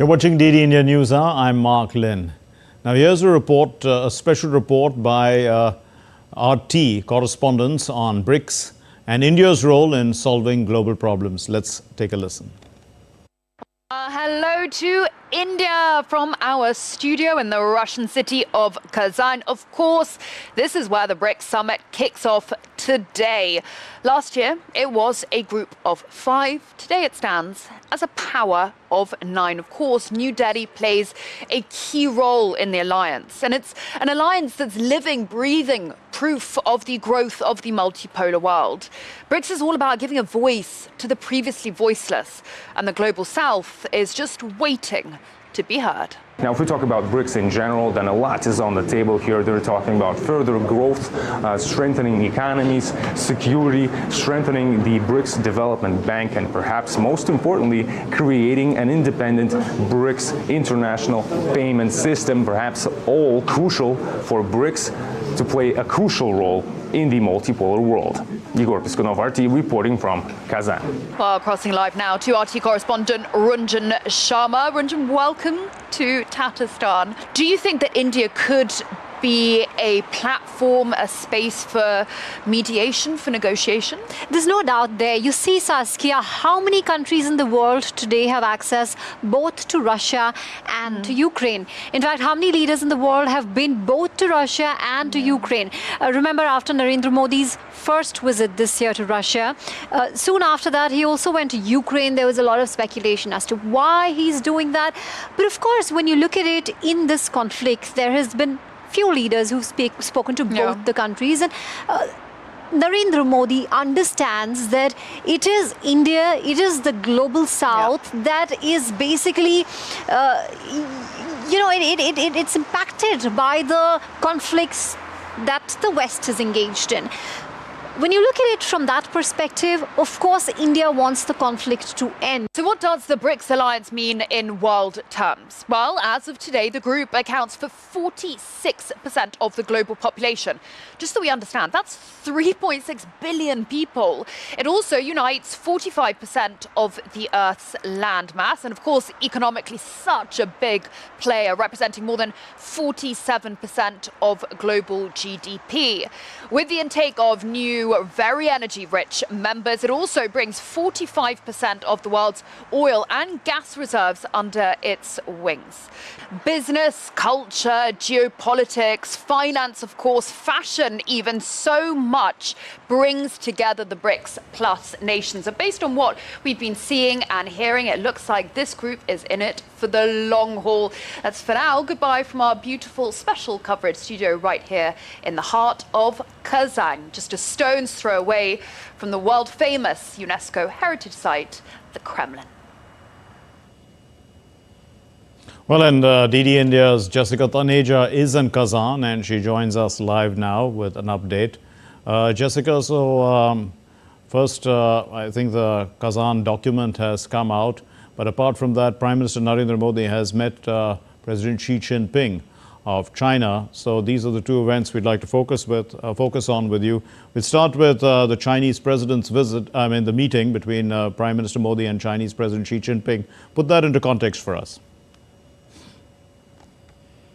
You're watching DD India News Hour. I'm Mark Lynn. Now here's a report, a special report by RT correspondents on Brics and India's role in solving global problems. Let's take a listen. Hello to India from our studio in the Russian city of Kazan. Of course, this is where the Brics summit kicks off today. Last year, it was a group of 5. Today, it stands as a power of 9. Of course, New Delhi plays a key role in the alliance, and it's an alliance that's living, breathing proof of the growth of the multipolar world. Brics is all about giving a voice to the previously voiceless, and the global south is just waiting to be heard. Now, if we talk about Brics in general, then a lot is on the table here. They're talking about further growth, strengthening economies, security, strengthening the Brics Development Bank, and perhaps most importantly, creating an independent Brics international payment system, perhaps all crucial for Brics to play a crucial role in the multipolar world. Igor Piskunov, RT, reporting from Kazan. Well, crossing live now to RT correspondent Runjan Sharma. Runjan, welcome to Tatarstan. Do you think that India could be a platform, a space for mediation, for negotiation? There's no doubt there. You see, Saskia, how many countries in the world today have access both to Russia and to Ukraine? In fact, how many leaders in the world have been both to Russia and to Ukraine? Remember, after Narendra Modi's first visit this year to Russia, soon after that, he also went to Ukraine. There was a lot of speculation as to why he's doing that. But of course, when you look at it in this conflict, there has been few leaders who've spoken to both the countries, and Narendra Modi understands that it is India, it is the global south that is basically, it's impacted by the conflicts that the West is engaged in. When you look at it from that perspective, of course, India wants the conflict to end. So what does the Brics alliance mean in world terms? Well, as of today, the group accounts for 46% of the global population. Just so we understand, that's 3.6 billion people. It also unites 45% of the Earth's landmass, and of course, economically, such a big player, representing more than 47% of global GDP. With the intake of new, very energy-rich members, it also brings 45% of the world's oil and gas reserves under its wings. Business, culture, geopolitics, finance, of course, fashion, even so much brings together the Brics plus nations. And based on what we've been seeing and hearing, it looks like this group is in it for the long haul. That's for now. Goodbye from our beautiful special coverage studio right here in the heart of Kazan, just a stone's throw away from the world-famous UNESCO heritage site, the Kremlin. Well, and DD India's Jessica Taneja is in Kazan, and she joins us live now with an update. Jessica, so first, I think the Kazan document has come out, but apart from that, Prime Minister Narendra Modi has met President Xi Jinping of China. So these are the two events we'd like to focus on with you. We'll start with the Chinese President's visit, the meeting between Prime Minister Modi and Chinese President Xi Jinping. Put that into context for us.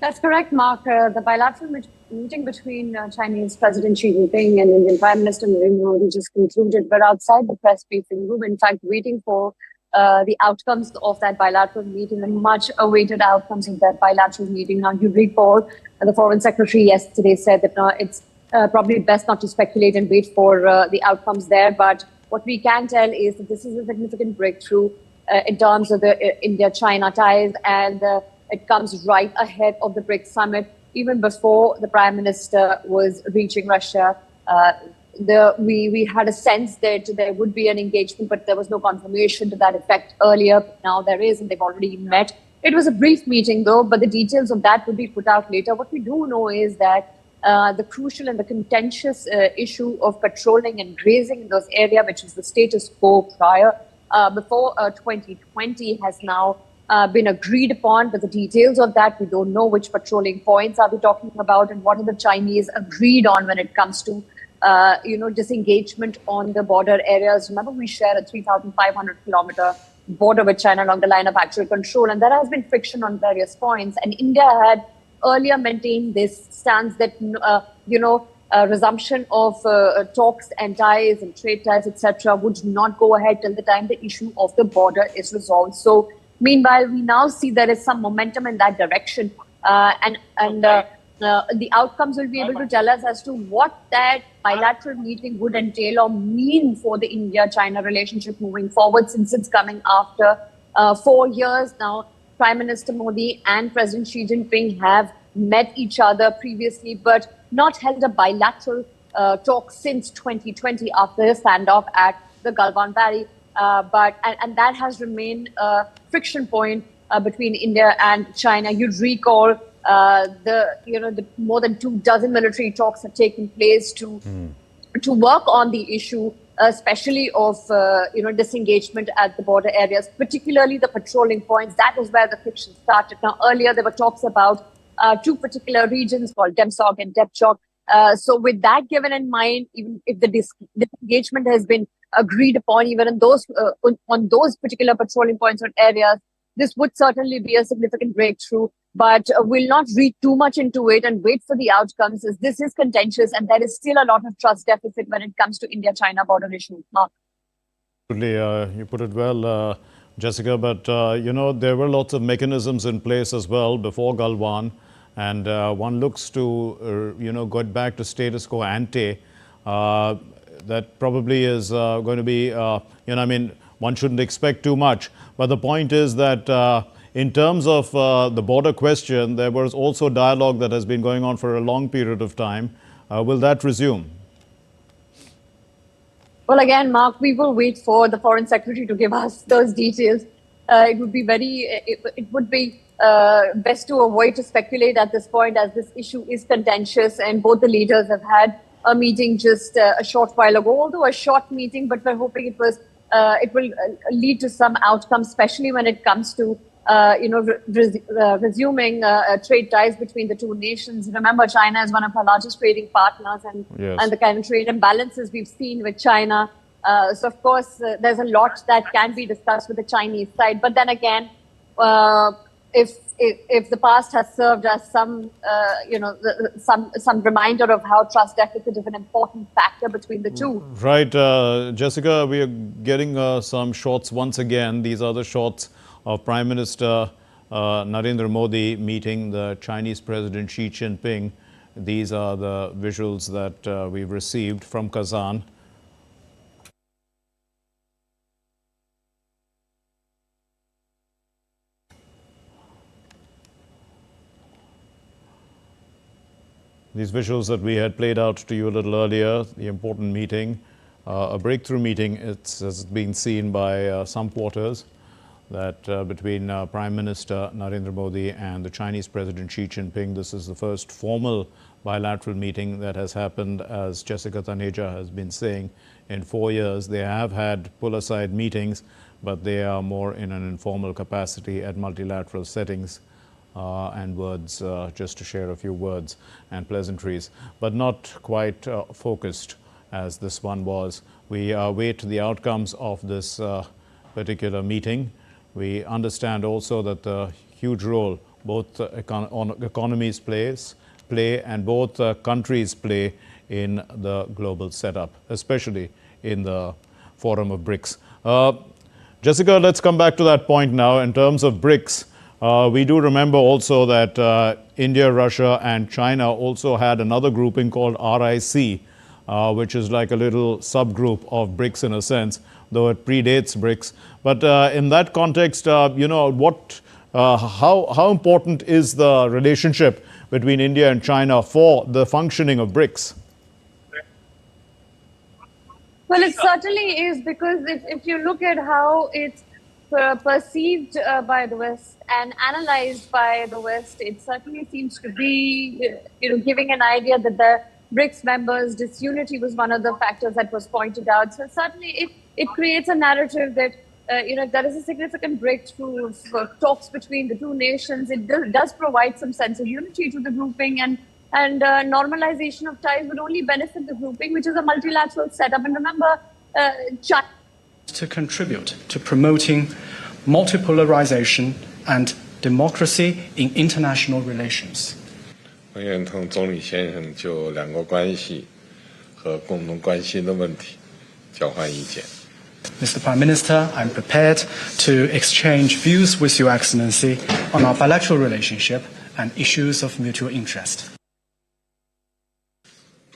That's correct, Mark. The bilateral meeting between Chinese President Xi Jinping and Indian Prime Minister Narendra Modi just concluded. We're outside the press briefing room, in fact, waiting for the outcomes of that bilateral meeting, and much awaited outcomes of that bilateral meeting. Now, you recall the Foreign Secretary yesterday said that it's probably best not to speculate and wait for the outcomes there. But what we can tell is that this is a significant breakthrough in terms of the India-China ties, and it comes right ahead of the Brics summit, even before the Prime Minister was reaching Russia. We had a sense that there would be an engagement, but there was no confirmation to that effect earlier. Now there is, and they've already met. It was a brief meeting, though, but the details of that will be put out later. What we do know is that the crucial and the contentious issue of patrolling and grazing in those areas, which is the status quo prior, before 2020, has now been agreed upon. But the details of that, we don't know. Which patrolling points are we talking about, and what are the Chinese agreed on when it comes to disengagement on the border areas? Remember, we share a 3,500 kilometer border with China along the line of actual control. And there has been friction on various points. And India had earlier maintained this stance that, resumption of talks and ties and trade ties, etc., would not go ahead till the time the issue of the border is resolved. So, meanwhile, we now see there is some momentum in that direction, the outcomes will be able to tell us as to what that bilateral meeting would entail or mean for the India-China relationship moving forward, since it's coming after 4 years now. Prime Minister Modi and President Xi Jinping have met each other previously, but not held a bilateral talk since 2020 after the standoff at the Galwan Valley. And that has remained a friction point between India and China. You'd recall the more than 24 military talks have taken place to work on the issue, especially of disengagement at the border areas, particularly the patrolling points. That is where the friction started. Now, earlier there were talks about 2 particular regions called Demsok and Depchok. So with that given in mind, even if the disengagement has been agreed upon, even in those on those particular patrolling points or areas, this would certainly be a significant breakthrough. But we'll not read too much into it and wait for the outcomes, as this is contentious and there is still a lot of trust deficit when it comes to India-China border issues. Mark. You put it well, Jessica, but there were lots of mechanisms in place as well before Galwan, and one looks to get back to status quo ante. That probably is going to be one shouldn't expect too much, but the point is that in terms of the border question, there was also dialogue that has been going on for a long period of time. Will that resume? Well, again, Mark, we will wait for the Foreign Secretary to give us those details. It would be best to avoid to speculate at this point, as this issue is contentious, and both the leaders have had a meeting just a short while ago, although a short meeting, but we're hoping it will lead to some outcomes, especially when it comes to resuming trade ties between the two nations. Remember, China is one of our largest trading partners, and the kind of trade imbalances we've seen with China. So, of course, there's a lot that can be discussed with the Chinese side. But then again, if the past has served as some reminder of how trust deficit is an important factor between the two. Right, Jessica, we are getting some shots once again. These are the shots of Prime Minister Narendra Modi meeting the Chinese President Xi Jinping. These are the visuals that we've received from Kazan. These visuals that we had played out to you a little earlier, the important meeting, a breakthrough meeting, has been seen by some quarters, that between Prime Minister Narendra Modi and the Chinese President Xi Jinping. This is the first formal bilateral meeting that has happened, as Jessica Taneja has been saying, in 4 years. They have had pull-aside meetings, but they are more in an informal capacity at multilateral settings, and words, just to share a few words and pleasantries, but not quite focused as this one was. We await the outcomes of this particular meeting. We understand also that the huge role both economies play and both countries play in the global setup, especially in the forum of Brics. Jessica, let's come back to that point now. In terms of Brics, we do remember also that India, Russia and China also had another grouping called RIC, which is like a little subgroup of Brics in a sense, though it predates Brics. But in that context, how important is the relationship between India and China for the functioning of Brics? Well, it certainly is, because if you look at how it's perceived by the West and analyzed by the West, it certainly seems to be, giving an idea that the BRICS members' disunity was one of the factors that was pointed out. So certainly it creates a narrative that, there is a significant breakthrough for talks between the two nations. It does provide some sense of unity to the grouping, and normalization of ties would only benefit the grouping, which is a multilateral setup. And remember, China to contribute to promoting multipolarization and democracy in international relations. 我愿同总理先生就两国关系和共同关心的问题交换意见。 Mr. Prime Minister, I'm prepared to exchange views with Your Excellency on our bilateral relationship and issues of mutual interest.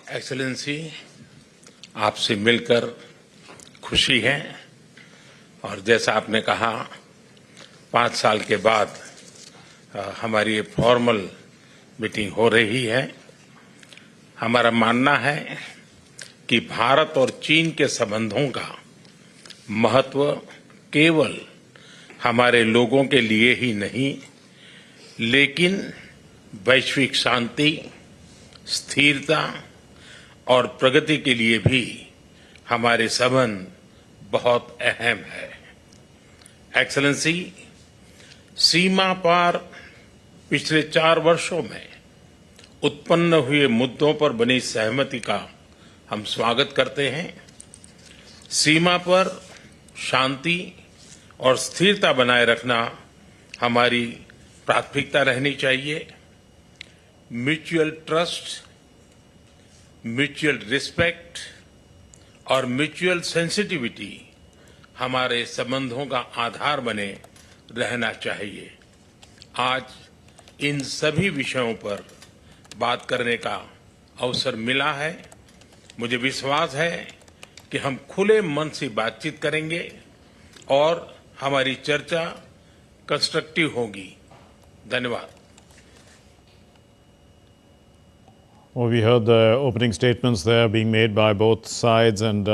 Excellency, आपसे मिलकर खुशी है और जैसा आपने कहा 5 साल के बाद हमारी ये फॉर्मल मीटिंग हो रही है। हमारा मानना है कि भारत और चीन के संबंधों का महत्व केवल हमारे लोगों के लिए ही नहीं, लेकिन वैश्विक शांति, स्थिरता और प्रगति के लिए भी हमारे संबंध बहुत अहम है। एक्सेलेंसी, सीमा पार पिछले 4 वर्षों में उत्पन्न हुए मुद्दों पर बनी सहमति का हम स्वागत करते हैं। सीमा पर शांति और स्थिरता बनाए रखना हमारी प्राथमिकता रहनी चाहिए। म्यूचुअल ट्रस्ट, म्यूचुअल रिस्पेक्ट और म्यूचुअल सेंसिटिविटी हमारे संबंधों का आधार बने रहना चाहिए। आज इन सभी विषयों पर बात करने का अवसर मिला है। मुझे विश्वास है कि हम खुले मन से बातचीत करेंगे और हमारी चर्चा कंस्ट्रक्टिव होगी। धन्यवाद। Well, we heard the opening statements there being made by both sides, and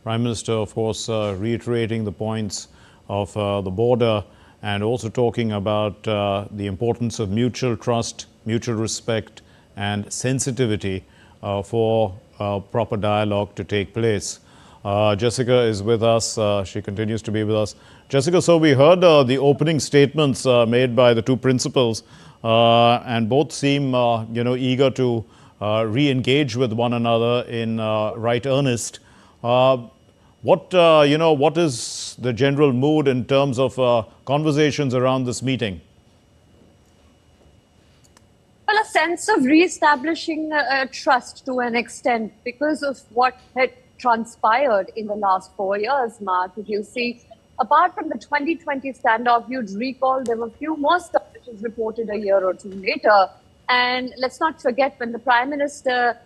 Prime Minister, of course, reiterating the points of the border and also talking about the importance of mutual trust, mutual respect and sensitivity for proper dialogue to take place. Jessica is with us. She continues to be with us. Jessica, so we heard the opening statements made by the two principals, and both seem, eager to re-engage with one another in right earnest. What is the general mood in terms of conversations around this meeting? Well, a sense of re-establishing trust to an extent because of what had transpired in the last 4 years, Mark. If you see, apart from the 2020 standoff, you'd recall there were a few more stuff which was reported a year or two later. And let's not forget when the Prime Minister,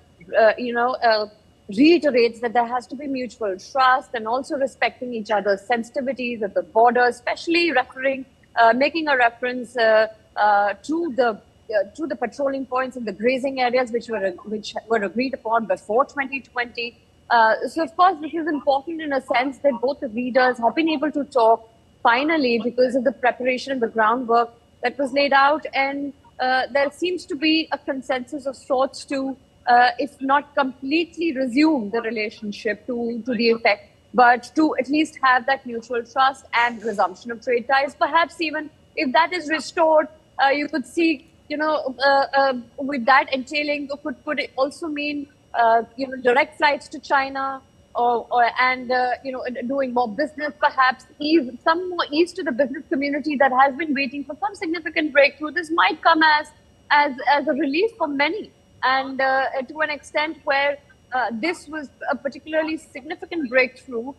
reiterates that there has to be mutual trust and also respecting each other's sensitivities at the border, especially making a reference to the patrolling points and the grazing areas which were agreed upon before 2020. So, of course, this is important in a sense that both the leaders have been able to talk finally because of the preparation and the groundwork that was laid out. And there seems to be a consensus of sorts to, if not completely resume the relationship to the effect, but to at least have that mutual trust and resumption of trade ties. Perhaps even if that is restored, you could see, with that entailing, could it also mean, direct flights to China and doing more business, perhaps some more ease to the business community that has been waiting for some significant breakthrough. This might come as a relief for many, and to an extent where this was a particularly significant breakthrough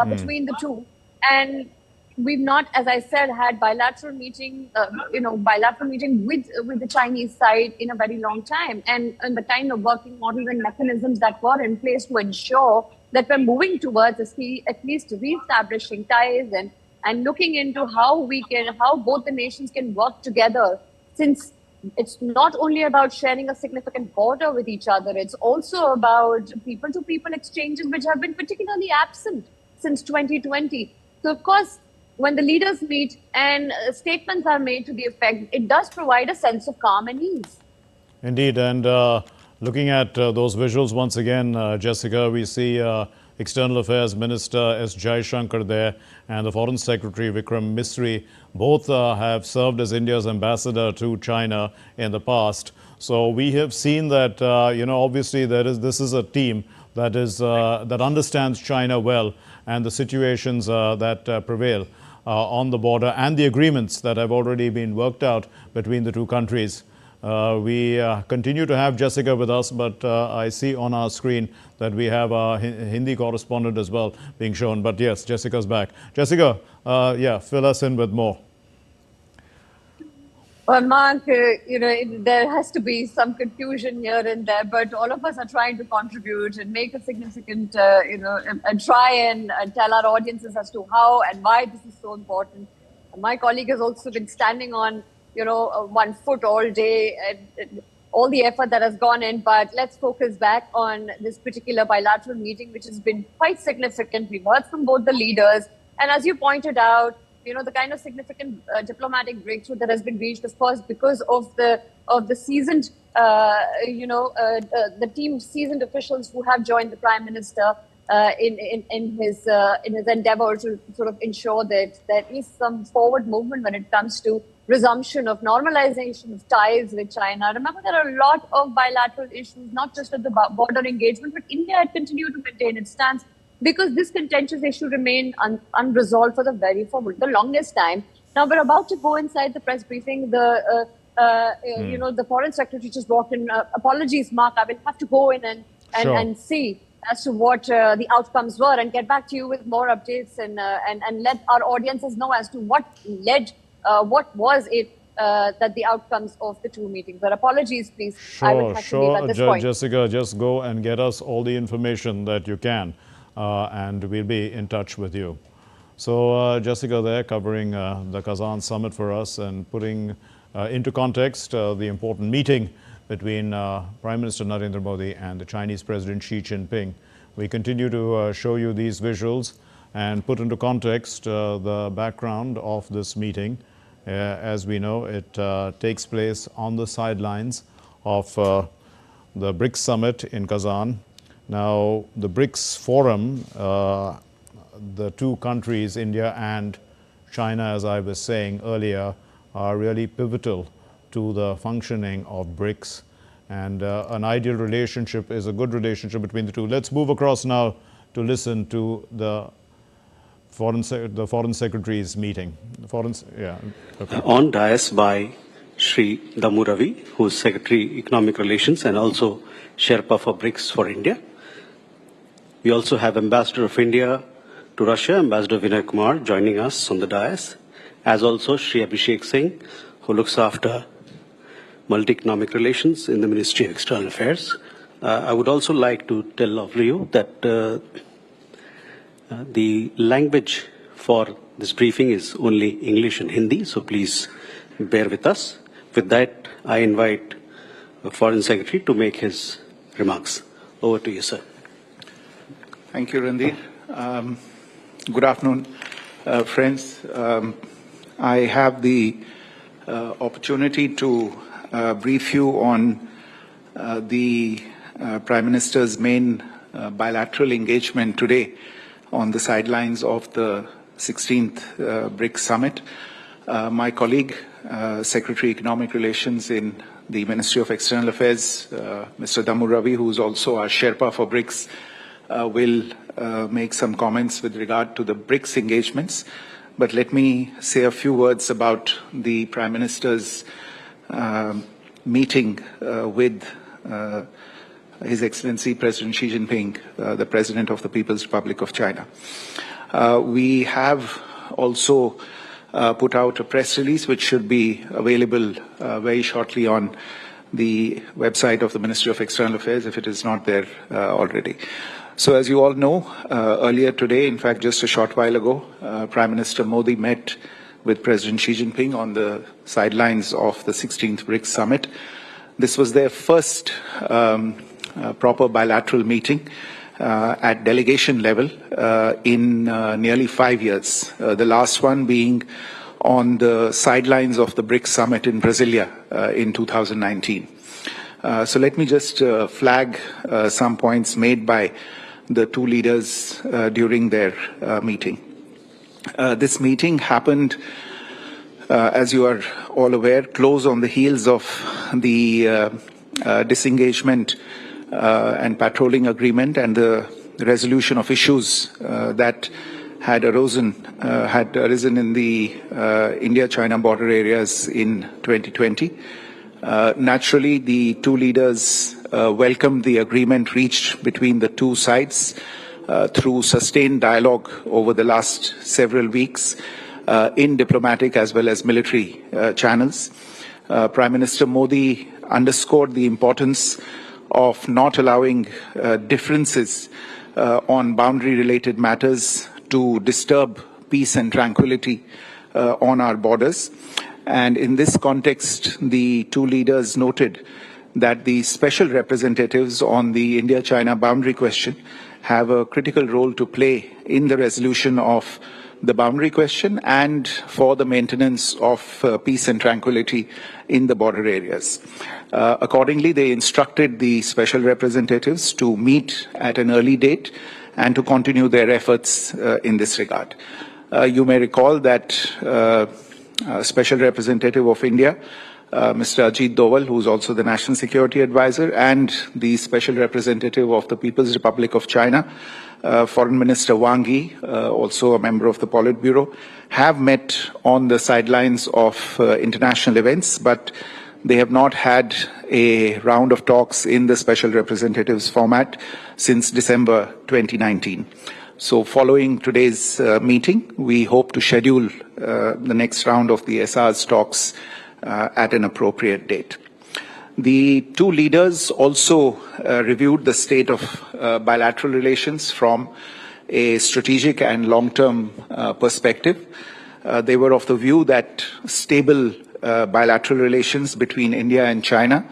between the two. And we've not, as I said, had bilateral meeting with the Chinese side in a very long time, and the kind of working models and mechanisms that were in place to ensure that we're moving towards at least re-establishing ties and looking into how both the nations can work together, since it's not only about sharing a significant border with each other, it's also about people-to-people exchanges which have been particularly absent since 2020. So, of course, when the leaders meet and statements are made to the effect, it does provide a sense of calm and ease. Indeed, and looking at those visuals once again, Jessica, we see External Affairs Minister S. Jaishankar there and the Foreign Secretary Vikram Misri. Both have served as India's ambassador to China in the past. So we have seen that, obviously this is a team that understands China well and the situations that prevail on the border and the agreements that have already been worked out between the two countries. We continue to have Jessica with us, but I see on our screen that we have our Hindi correspondent as well being shown. But yes, Jessica's back. Jessica, yeah, fill us in with more. Well, Mark, there has to be some confusion here and there, but all of us are trying to contribute and make a significant, and try and tell our audiences as to how and why this is so important. My colleague has also been standing on, 1 foot all day and all the effort that has gone in. But let's focus back on this particular bilateral meeting, which has been quite significant. We've heard from both the leaders. And as you pointed out, the kind of significant diplomatic breakthrough that has been reached, of course, because of the seasoned, the team seasoned officials who have joined the Prime Minister in his endeavor to sort of ensure that there is some forward movement when it comes to resumption of normalization of ties with China. Remember, there are a lot of bilateral issues, not just at the border engagement, but India had continued to maintain its stance, because this contentious issue remained unresolved for the longest time. Now we're about to go inside the press briefing. The foreign secretary just walked in. Apologies, Mark. I will have to go in and see as to what the outcomes were and get back to you with more updates and let our audiences know as to what led, what was it that the outcomes of the two meetings. But apologies, please. I will have to leave at this point. Jessica, just go and get us all the information that you can. And we'll be in touch with you. So Jessica there covering the Kazan summit for us and putting into context the important meeting between Prime Minister Narendra Modi and the Chinese President Xi Jinping. We continue to show you these visuals and put into context the background of this meeting. As we know, it takes place on the sidelines of the Brics summit in Kazan. Now, the Brics forum, the two countries, India and China, as I was saying earlier, are really pivotal to the functioning of Brics. And an ideal relationship is a good relationship between the two. Let's move across now to listen to the Foreign Secretary's meeting. On dais by Shri Damu Ravi, who is Secretary Economic Relations and also Sherpa for Brics for India. We also have Ambassador of India to Russia, Ambassador Vinay Kumar, joining us on the dais, as also Shri Abhishek Singh, who looks after multi-economic relations in the Ministry of External Affairs. I would also like to tell all of you that the language for this briefing is only English and Hindi, so please bear with us. With that, I invite the Foreign Secretary to make his remarks. Over to you, sir. Thank you, Randir. Good afternoon, friends. I have the opportunity to brief you on the Prime Minister's main bilateral engagement today on the sidelines of the 16th BRICS Summit. My colleague, Secretary Economic Relations in the Ministry of External Affairs, Mr. Damu Ravi, who is also our Sherpa for BRICS, will make some comments with regard to the BRICS engagements. But let me say a few words about the Prime Minister's meeting with His Excellency President Xi Jinping, the President of the People's Republic of China. We have also put out a press release which should be available very shortly on the website of the Ministry of External Affairs if it is not there already. So as you all know, earlier today, in fact just a short while ago, Prime Minister Modi met with President Xi Jinping on the sidelines of the 16th BRICS Summit. This was their first proper bilateral meeting at delegation level in nearly 5 years, the last one being on the sidelines of the BRICS Summit in Brasilia in 2019. So let me just flag some points made by the two leaders during their meeting. This meeting happened, as you are all aware, close on the heels of the disengagement and patrolling agreement and the resolution of issues that had arisen in the India-China border areas in 2020. Naturally, the two leaders welcomed the agreement reached between the two sides through sustained dialogue over the last several weeks in diplomatic as well as military channels. Prime Minister Modi underscored the importance of not allowing differences on boundary-related matters to disturb peace and tranquility on our borders. And in this context, the two leaders noted that the special representatives on the India-China boundary question have a critical role to play in the resolution of the boundary question and for the maintenance of peace and tranquility in the border areas. Accordingly, they instructed the special representatives to meet at an early date and to continue their efforts in this regard. You may recall that Special Representative of India, Mr. Ajit Doval, who is also the National Security Advisor, and the Special Representative of the People's Republic of China, Foreign Minister Wang Yi, also a member of the Politburo, have met on the sidelines of international events, but they have not had a round of talks in the Special Representatives format since December 2019. So following today's meeting, we hope to schedule the next round of the SR's talks at an appropriate date. The two leaders also reviewed the state of bilateral relations from a strategic and long-term perspective. They were of the view that stable bilateral relations between India and China,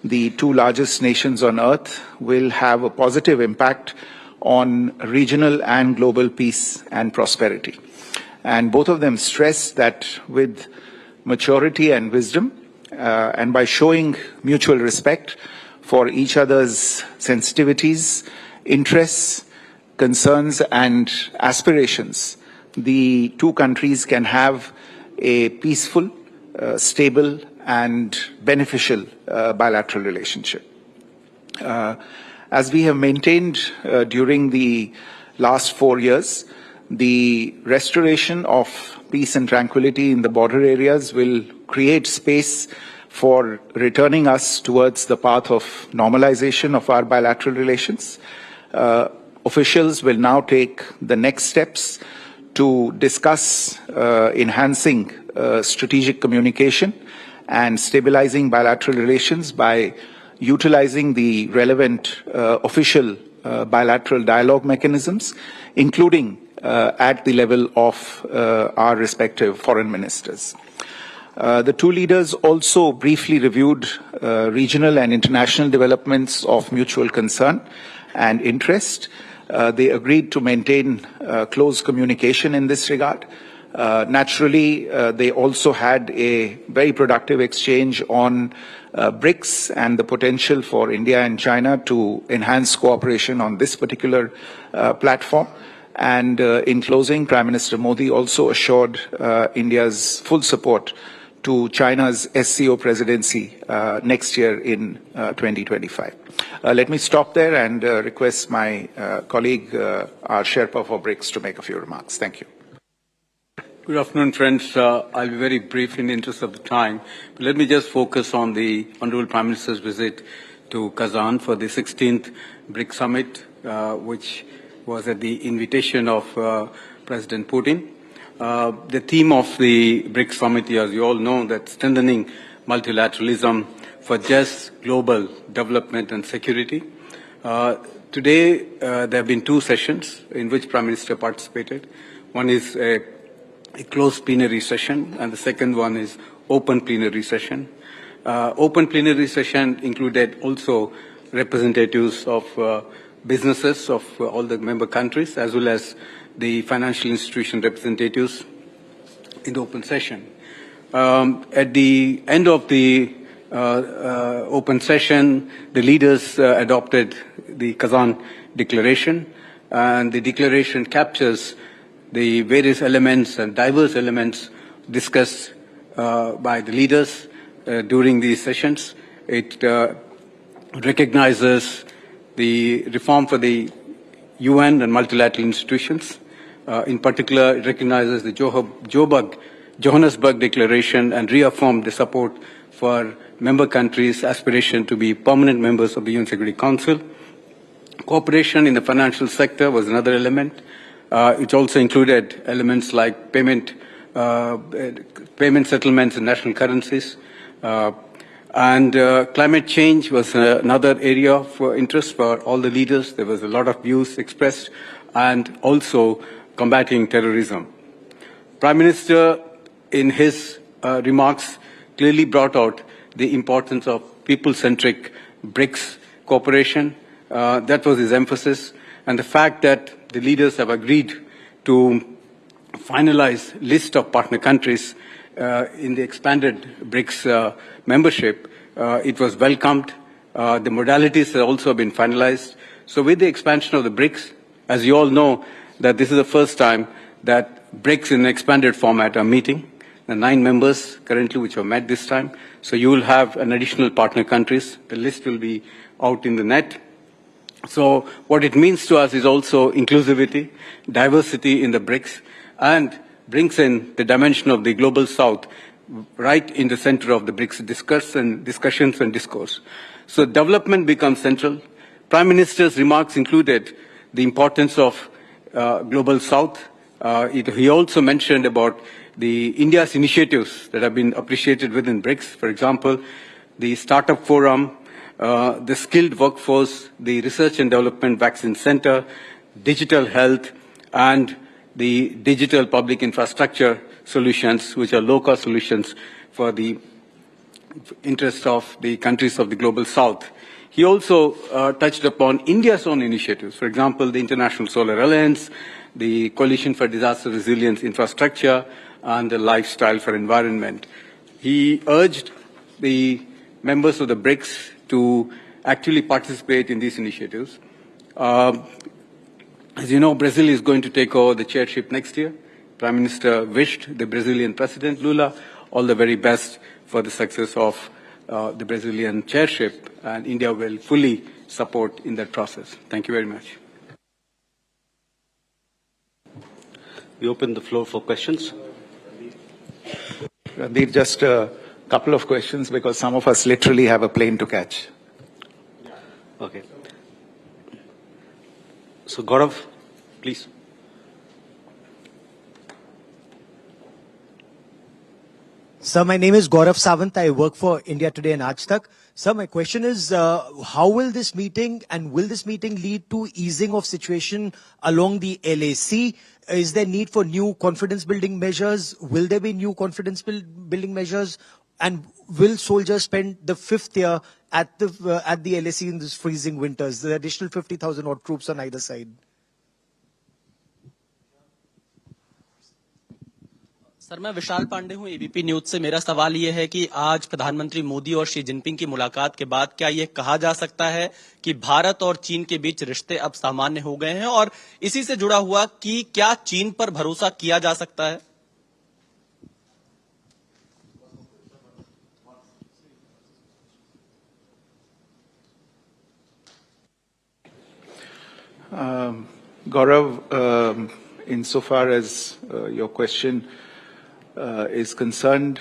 the two largest nations on earth, will have a positive impact on regional and global peace and prosperity. And both of them stressed that with maturity and wisdom, and by showing mutual respect for each other's sensitivities, interests, concerns, and aspirations, the two countries can have a peaceful, stable, and beneficial bilateral relationship. As we have maintained during the last 4 years, the restoration of peace and tranquility in the border areas will create space for returning us towards the path of normalization of our bilateral relations. Officials will now take the next steps to discuss enhancing strategic communication and stabilizing bilateral relations by utilizing the relevant official bilateral dialogue mechanisms, including at the level of our respective foreign ministers. The two leaders also briefly reviewed regional and international developments of mutual concern and interest. They agreed to maintain close communication in this regard. Naturally, they also had a very productive exchange on Brics and the potential for India and China to enhance cooperation on this particular platform. And in closing, Prime Minister Modi also assured India's full support to China's SCO presidency next year in 2025. Let me stop there and request my colleague, our Sherpa for Brics, to make a few remarks. Thank you. Good afternoon, friends. I'll be very brief in the interest of the time. But let me just focus on the Honorable Prime Minister's visit to Kazan for the 16th Brics Summit, which was at the invitation of President Putin. The theme of the Brics Summit, as you all know, that strengthening multilateralism for just global development and security. Today, there have been two sessions in which Prime Minister participated. One is a closed plenary session, and the second one is open plenary session. Open plenary session included also representatives of businesses of all the member countries, as well as the financial institution representatives in the open session. At the end of the open session, the leaders adopted the Kazan Declaration, and the declaration captures the various elements and diverse elements discussed by the leaders during these sessions. It recognizes the reform for the UN and multilateral institutions. In particular, it recognizes the Johannesburg Declaration and reaffirmed the support for member countries' aspiration to be permanent members of the UN Security Council. Cooperation in the financial sector was another element. It also included elements like payment settlements in national currencies. And climate change was another area of interest for all the leaders. There was a lot of views expressed, and also combating terrorism. Prime Minister, in his remarks, clearly brought out the importance of people-centric BRICS cooperation. That was his emphasis, and the fact that the leaders have agreed to finalize list of partner countries in the expanded BRICS membership, it was welcomed. The modalities have also been finalized. So with the expansion of the BRICS, as you all know, that this is the first time that BRICS in an expanded format are meeting. The 9 members currently which have met this time. So you will have an additional partner countries. The list will be out in the net. So what it means to us is also inclusivity, diversity in the BRICS, and brings in the dimension of the global south right in the center of the BRICS discussions and discourse. So development becomes central. Prime Minister's remarks included the importance of global south. He also mentioned about the India's initiatives that have been appreciated within BRICS. For example, the Startup Forum, the skilled workforce, the Research and Development Vaccine Center, digital health, and the digital public infrastructure solutions, which are low-cost solutions for the interest of the countries of the global south. He also touched upon India's own initiatives. For example, the International Solar Alliance, the Coalition for Disaster Resilience Infrastructure, and the Lifestyle for Environment. He urged the members of the BRICS to actually participate in these initiatives. As you know, Brazil is going to take over the chairship next year. Prime Minister wished the Brazilian President Lula all the very best for the success of the Brazilian chairship, and India will fully support in that process. Thank you very much. We open the floor for questions. Randeep, just a couple of questions because some of us literally have a plane to catch. Okay. So Gaurav, please. Sir, my name is Gaurav Sawant. I work for India Today and Aaj Tak. Sir, my question is, how will this meeting lead to easing of situation along the LAC? Is there need for new confidence building measures? Will there be new confidence building measures? And will soldiers spend the 5th year at the LAC in these freezing winters? The additional 50,000 odd troops on either side. Sir, मैं विशाल पांडे हूं ABP news से। मेरा सवाल ये है कि आज प्रधानमंत्री मोदी और शी जिनपिंग की मुलाकात के बाद क्या ये कहा जा सकता है कि भारत और चीन के बीच रिश्ते अब सामान्य हो गए हैं, और इसी से जुड़ा हुआ कि क्या चीन पर भरोसा किया जा सकता है? Gaurav, insofar as your question is concerned,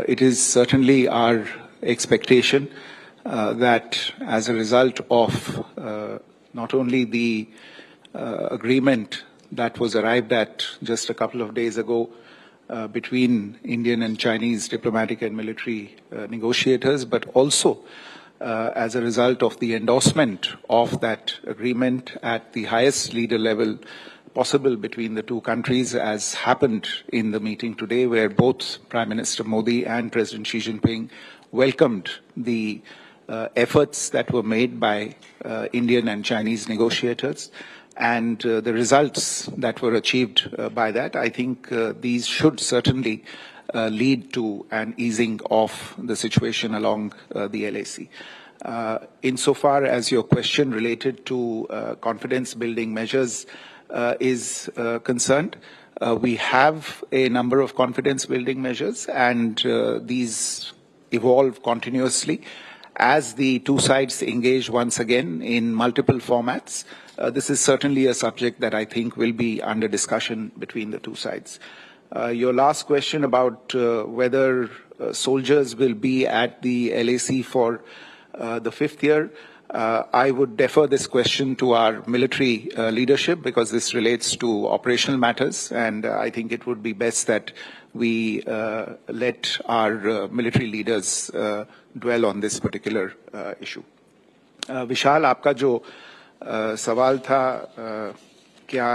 it is certainly our expectation that as a result of not only the agreement that was arrived at just a couple of days ago between Indian and Chinese diplomatic and military negotiators, but also as a result of the endorsement of that agreement at the highest leader level possible between the two countries, as happened in the meeting today, where both Prime Minister Modi and President Xi Jinping welcomed the efforts that were made by Indian and Chinese negotiators and the results that were achieved by that. I think these should certainly lead to an easing of the situation along the LAC. Insofar as your question related to confidence-building measures is concerned, we have a number of confidence-building measures, and these evolve continuously. as the two sides engage once again in multiple formats, this is certainly a subject that I think will be under discussion between the two sides. Your last question about whether soldiers will be at the LAC for the 5th year, I would defer this question to our military leadership because this relates to operational matters, and I think it would be best that we let our military leaders dwell on this particular issue. विशाल, आपका जो सवाल था क्या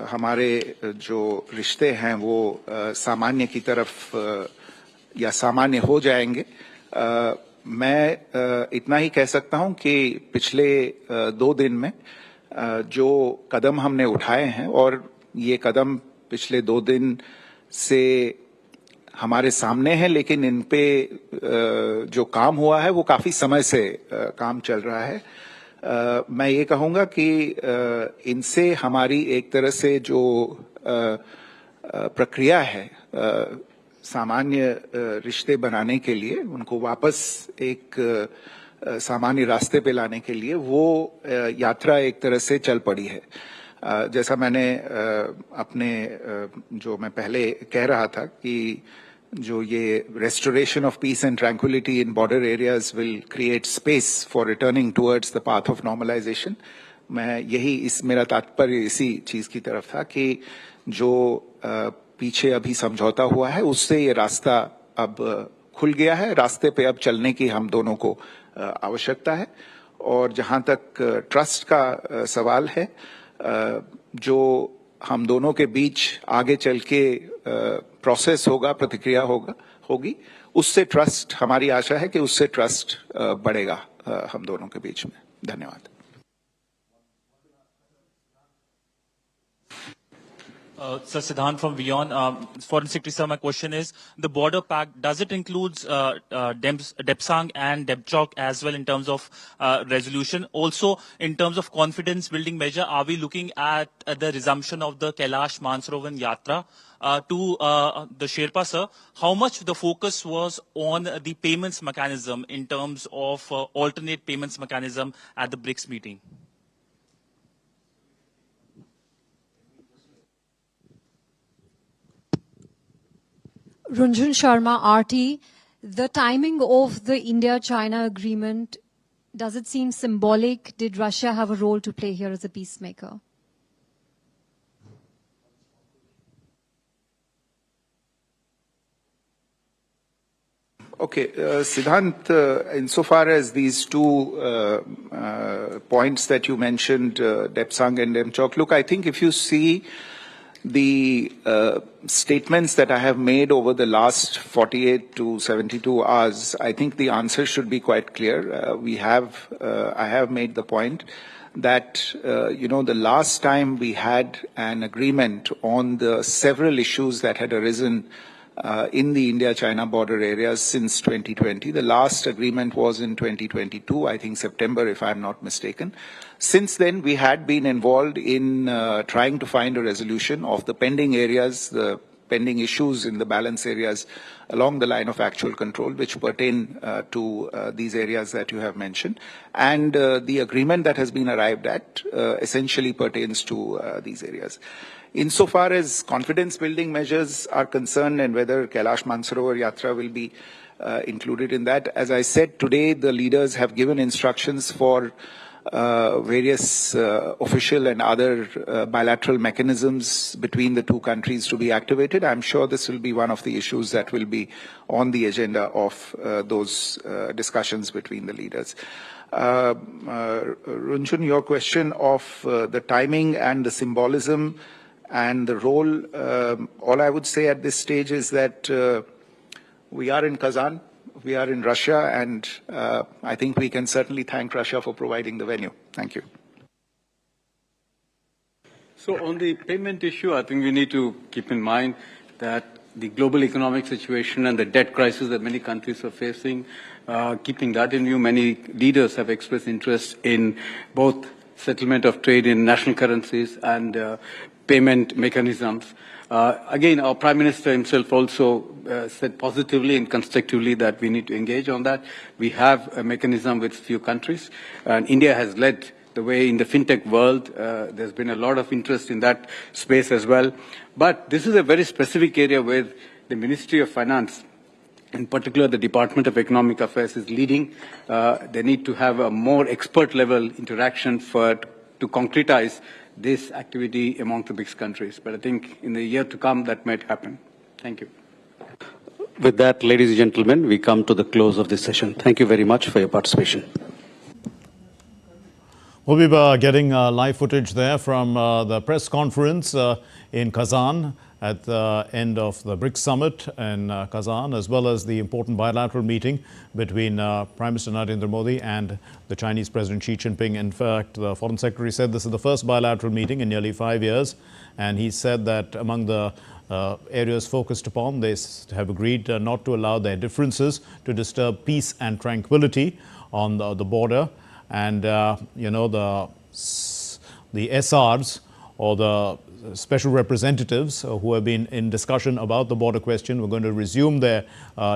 हमारे जो रिश्ते हैं वो सामान्य की तरफ या सामान्य हो जाएंगे, मैं इतना ही कह सकता हूं कि पिछले 2 दिन में जो कदम हमने उठाए हैं, और ये कदम पिछले 2 दिन से हमारे सामने हैं, लेकिन इन पे जो काम हुआ है वो काफी समय से काम चल रहा है. मैं ये कहूंगा कि इनसे हमारी एक तरह से जो प्रक्रिया है सामान्य रिश्ते बनाने के लिए, उनको वापस एक सामान्य रास्ते पे लाने के लिए वो यात्रा एक तरह से चल पड़ी है. जैसा मैंने अपने जो मैं पहले कह रहा था कि जो ये restoration of peace and tranquility in border areas will create space for returning towards the path of normalization. मैं यही मेरा तात्पर्य इसी चीज की तरफ था कि जो पीछे अभी समझौता हुआ है उससे ये रास्ता अब खुल गया है. रास्ते पे अब चलने की हम दोनों को आवश्यकता है. और जहां तक ट्रस्ट का सवाल है, जो हम दोनों के बीच आगे चल के प्रोसेस होगा, प्रतिक्रिया होगी, उससे ट्रस्ट, हमारी आशा है कि उससे ट्रस्ट बढ़ेगा हम दोनों के बीच में. धन्यवाद. Sir, Siddhant from Beyond. Foreign Secretary, sir, my question is, the border pact, does it include Depsang and Depchok as well in terms of resolution? Also, in terms of confidence building measure, are we looking at the resumption of the Kailash Mansarovar Yatra? To the Sherpa, sir, how much the focus was on the payments mechanism in terms of alternate payments mechanism at the Brics meeting? Runjhun Sharma, RT, the timing of the India-China agreement, does it seem symbolic? Did Russia have a role to play here as a peacemaker? Okay, Siddhant, insofar as these two points that you mentioned, Depsang and Demchok, look, I think if you see the statements that I have made over the last 48 to 72 hours, I think the answer should be quite clear. I have made the point that, the last time we had an agreement on the several issues that had arisen in the India-China border areas since 2020. The last agreement was in 2022, I think September, if I'm not mistaken. Since then, we had been involved in trying to find a resolution of the pending areas, the pending issues in the balance areas along the line of actual control, which pertain to these areas that you have mentioned. And the agreement that has been arrived at essentially pertains to these areas. Insofar as confidence-building measures are concerned and whether Kailash Mansarovar Yatra will be included in that, as I said today, the leaders have given instructions for various official and other bilateral mechanisms between the two countries to be activated. I'm sure this will be one of the issues that will be on the agenda of those discussions between the leaders. Runjhun, your question of the timing and the symbolism and the role, all I would say at this stage is that we are in Kazan, we are in Russia, and I think we can certainly thank Russia for providing the venue. Thank you. So on the payment issue, I think we need to keep in mind that the global economic situation and the debt crisis that many countries are facing, keeping that in view, many leaders have expressed interest in both settlement of trade in national currencies and payment mechanisms. Again, our Prime Minister himself also said positively and constructively that we need to engage on that. We have a mechanism with few countries, and India has led the way in the fintech world. There's been a lot of interest in that space as well. But this is a very specific area where the Ministry of Finance, in particular the Department of Economic Affairs, is leading. They need to have a more expert level interaction to concretize this activity among the BRICS countries. But I think in the year to come that might happen. Thank you. With that, ladies and gentlemen, we come to the close of this session. Thank you very much for your participation. We'll be getting live footage there from the press conference in Kazan at the end of the BRICS summit in Kazan, as well as the important bilateral meeting between Prime Minister Narendra Modi and the Chinese President Xi Jinping. In fact, the Foreign Secretary said this is the first bilateral meeting in nearly 5 years, and he said that among the areas focused upon, they have agreed not to allow their differences to disturb peace and tranquility on the border. And, you know, the SRs, or the special representatives who have been in discussion about the border question, we're going to resume their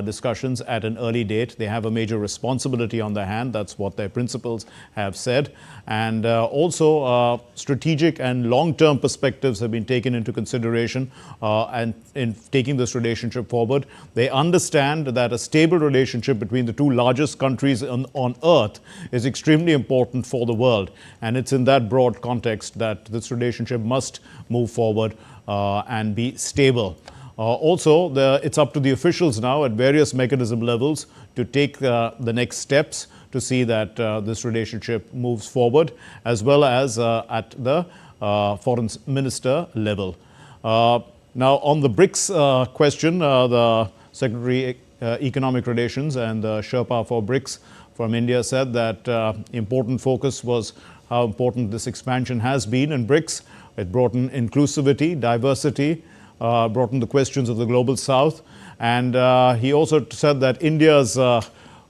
discussions at an early date. They have a major responsibility on their hand. That's what their principals have said. And also strategic and long-term perspectives have been taken into consideration and in taking this relationship forward. They understand that a stable relationship between the two largest countries on earth is extremely important for the world. And it's in that broad context that this relationship must move forward and be stable. Also, it's up to the officials now at various mechanism levels to take the next steps to see that this relationship moves forward, as well as at the foreign minister level. Now, on the BRICS question, the Secretary Economic Relations and the Sherpa for BRICS from India said that important focus was how important this expansion has been in BRICS. It brought in inclusivity, diversity, brought in the questions of the global south. And he also said that India's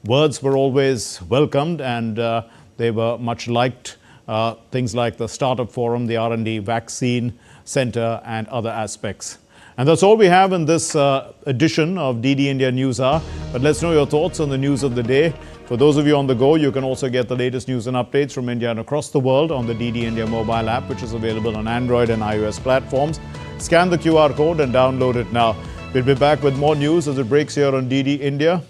words were always welcomed, and they were much liked. Things like the Startup Forum, the R&D Vaccine Center, and other aspects. And that's all we have in this edition of DD India News Hour. But let's know your thoughts on the news of the day. For those of you on the go, you can also get the latest news and updates from India and across the world on the DD India mobile app, which is available on Android and iOS platforms. Scan the QR code and download it now. We'll be back with more news as it breaks here on DD India.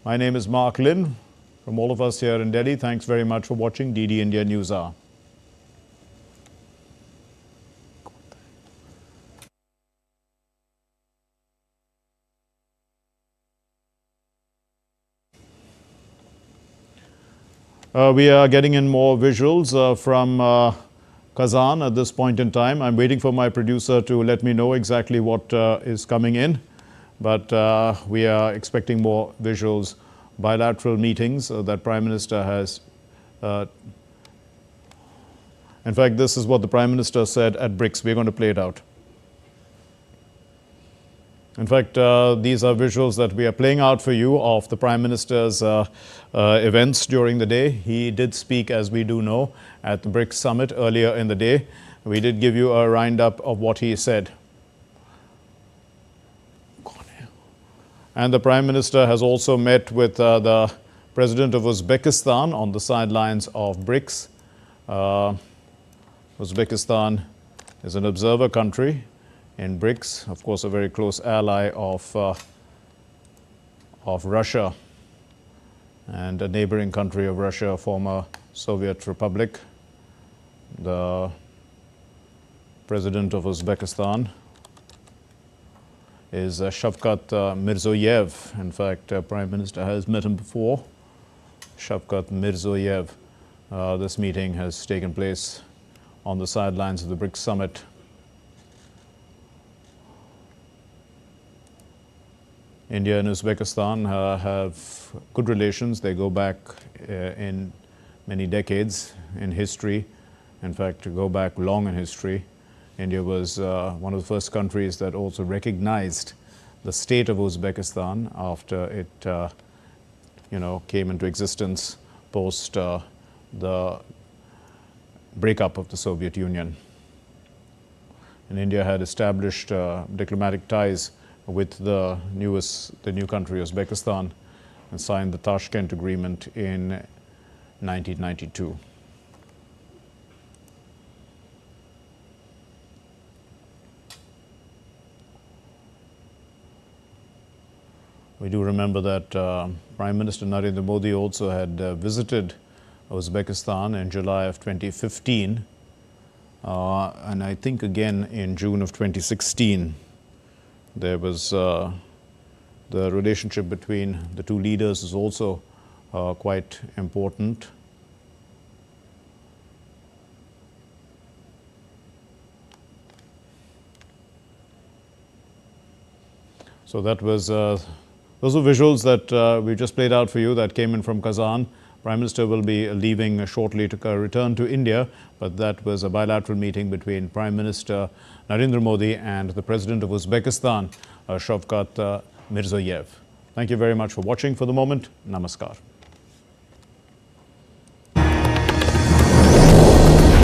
My name is Mark Lin. From all of us here in Delhi, thanks very much for watching DD India News Hour. We are getting in more visuals from Kazan at this point in time. I'm waiting for my producer to let me know exactly what is coming in. But we are expecting more visuals, bilateral meetings that Prime Minister has. In fact, this is what the Prime Minister said at BRICS. We're going to play it out. In fact, these are visuals that we are playing out for you of the Prime Minister's events during the day. He did speak, as we do know, at the BRICS summit earlier in the day. We did give you a roundup of what he said. And the Prime Minister has also met with the President of Uzbekistan on the sidelines of BRICS. Uzbekistan is an observer country in BRICS, of course, a very close ally of Russia and a neighboring country of Russia, a former Soviet republic. The President of Uzbekistan is Shavkat Mirziyoyev. In fact, Prime Minister has met him before. Shavkat Mirziyoyev. This meeting has taken place on the sidelines of the BRICS summit. India and Uzbekistan have good relations. They go back in many decades in history. In fact, to go back long in history. India was one of the first countries that also recognized the state of Uzbekistan after it, came into existence post the breakup of the Soviet Union. and India had established diplomatic ties with the new country Uzbekistan and signed the Tashkent Agreement in 1992. We do remember that Prime Minister Narendra Modi also had visited Uzbekistan in July of 2015 and I think again in June of 2016. There was the relationship between the two leaders is also quite important. So that was those are visuals that we just played out for you that came in from Kazan. Prime Minister will be leaving shortly to return to India, but that was a bilateral meeting between Prime Minister Narendra Modi and the President of Uzbekistan, Shavkat Mirziyoyev. Thank you very much for watching for the moment. Namaskar.